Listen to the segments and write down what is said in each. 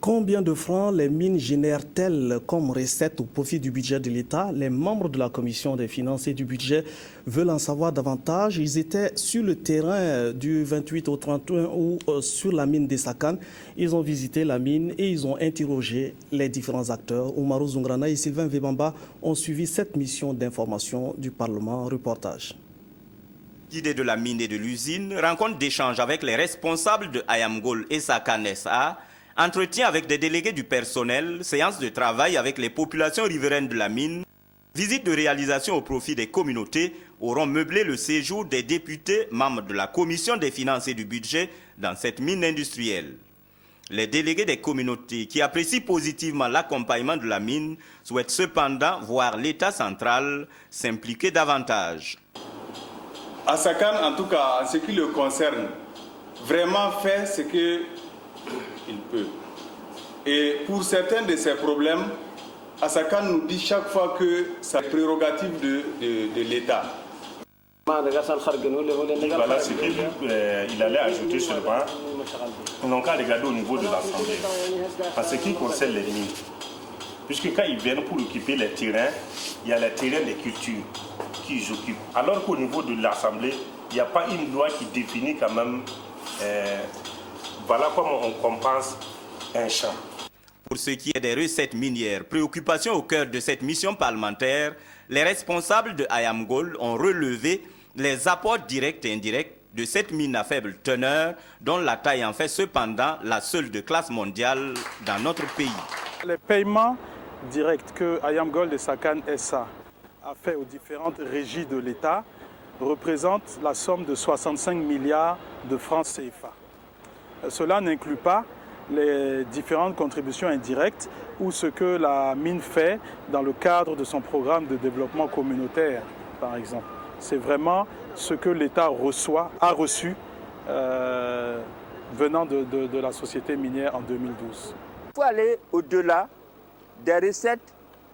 Combien de francs les mines génèrent-elles comme recette au profit du budget de l'État? Les membres de la Commission des finances et du budget veulent en savoir davantage. Ils étaient sur le terrain du 28 au 31 août sur la mine d'Essakan. Ils ont visité la mine et ils ont interrogé les différents acteurs. Oumarou Zungrana et Sylvain Vebamba ont suivi cette mission d'information du Parlement. Reportage. Guidé de la mine et de l'usine, rencontre d'échange avec les responsables de Ayamgol et Sakan SA, entretien avec des délégués du personnel, séance de travail avec les populations riveraines de la mine, visite de réalisation au profit des communautés auront meublé le séjour des députés membres de la Commission des finances et du budget dans cette mine industrielle. Les délégués des communautés qui apprécient positivement l'accompagnement de la mine souhaitent cependant voir l'État central s'impliquer davantage. Asakan, en tout cas, en ce qui le concerne, vraiment fait ce qu'il peut. Et pour certains de ces problèmes, Asakan nous dit chaque fois que c'est prérogative de l'État. Voilà ce qu'il allait ajouter seulement. On n'a qu'à regarder au niveau de l'Assemblée. En ce qui concerne les mines, puisque quand ils viennent pour occuper les terrains, il y a les terrains des cultures qu'ils occupent. Alors qu'au niveau de l'Assemblée, il n'y a pas une loi qui définit quand même voilà comment on compense un champ. Pour ce qui est des recettes minières, préoccupation au cœur de cette mission parlementaire, les responsables de Ayamgol ont relevé les apports directs et indirects de cette mine à faible teneur, dont la taille en fait cependant la seule de classe mondiale dans notre pays. Les paiements directs que Ayamgol et Sakan SA a fait aux différentes régies de l'État représentent la somme de 65 milliards de francs CFA. Cela n'inclut pas les différentes contributions indirectes ou ce que la mine fait dans le cadre de son programme de développement communautaire, par exemple. C'est vraiment ce que l'État a reçu venant de la société minière en 2012. Il faut aller au-delà des recettes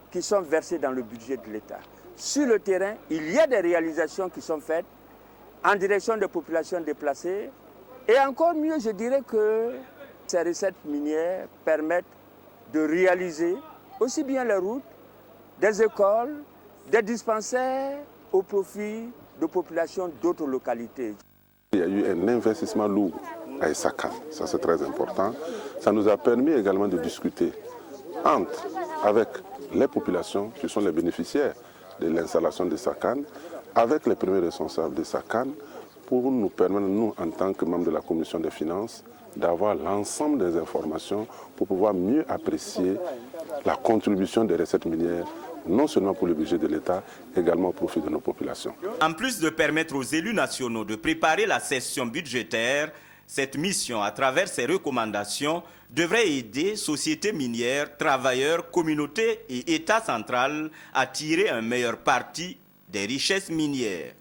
qui sont versées dans le budget de l'État. Sur le terrain, il y a des réalisations qui sont faites en direction des populations déplacées. Et encore mieux, je dirais que ces recettes minières permettent de réaliser aussi bien les routes, des écoles, des dispensaires au profit de populations d'autres localités. Il y a eu un investissement lourd à Essakan, ça c'est très important. Ça nous a permis également de discuter avec les populations qui sont les bénéficiaires de l'installation de Sakan, avec les premiers responsables de Sakan, pour nous permettre, nous, en tant que membres de la Commission des finances, d'avoir l'ensemble des informations pour pouvoir mieux apprécier la contribution des recettes minières, non seulement pour le budget de l'État, également au profit de nos populations. En plus de permettre aux élus nationaux de préparer la session budgétaire, cette mission, à travers ses recommandations, devrait aider sociétés minières, travailleurs, communautés et État central à tirer un meilleur parti des richesses minières.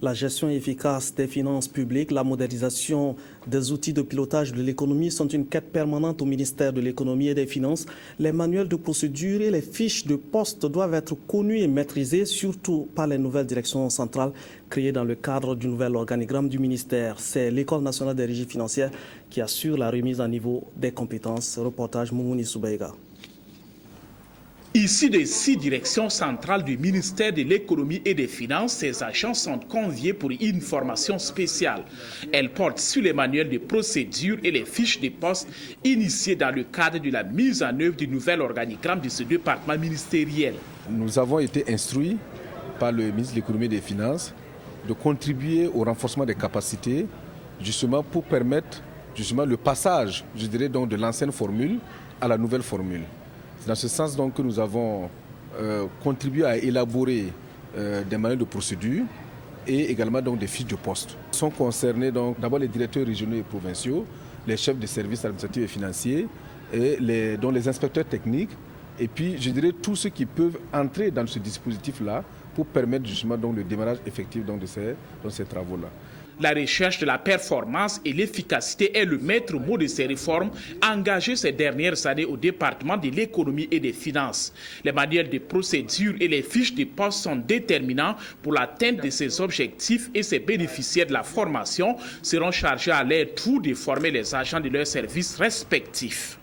La gestion efficace des finances publiques, la modernisation des outils de pilotage de l'économie sont une quête permanente au ministère de l'économie et des finances. Les manuels de procédure et les fiches de poste doivent être connus et maîtrisés, surtout par les nouvelles directions centrales créées dans le cadre du nouvel organigramme du ministère. C'est l'École nationale des régies financières qui assure la remise à niveau des compétences. Reportage Moumouni Soubaïga. Ici, des 6 directions centrales du ministère de l'économie et des finances, ces agents sont conviés pour une formation spéciale. Elle porte sur les manuels de procédure et les fiches de poste initiées dans le cadre de la mise en œuvre du nouvel organigramme de ce département ministériel. Nous avons été instruits par le ministre de l'économie et des finances de contribuer au renforcement des capacités, justement pour permettre justement le passage, je dirais donc, de l'ancienne formule à la nouvelle formule. C'est dans ce sens donc que nous avons contribué à élaborer des manuels de procédure et également donc des fiches de poste. Sont concernés donc d'abord les directeurs régionaux et provinciaux, les chefs de services administratifs et financiers, et les inspecteurs techniques, et puis je dirais tous ceux qui peuvent entrer dans ce dispositif-là pour permettre justement donc le démarrage effectif donc de ces travaux-là. La recherche de la performance et l'efficacité est le maître mot de ces réformes engagées ces dernières années au département de l'économie et des finances. Les manuels de procédure et les fiches de poste sont déterminants pour l'atteinte de ces objectifs et ces bénéficiaires de la formation seront chargés à leur tour de former les agents de leurs services respectifs.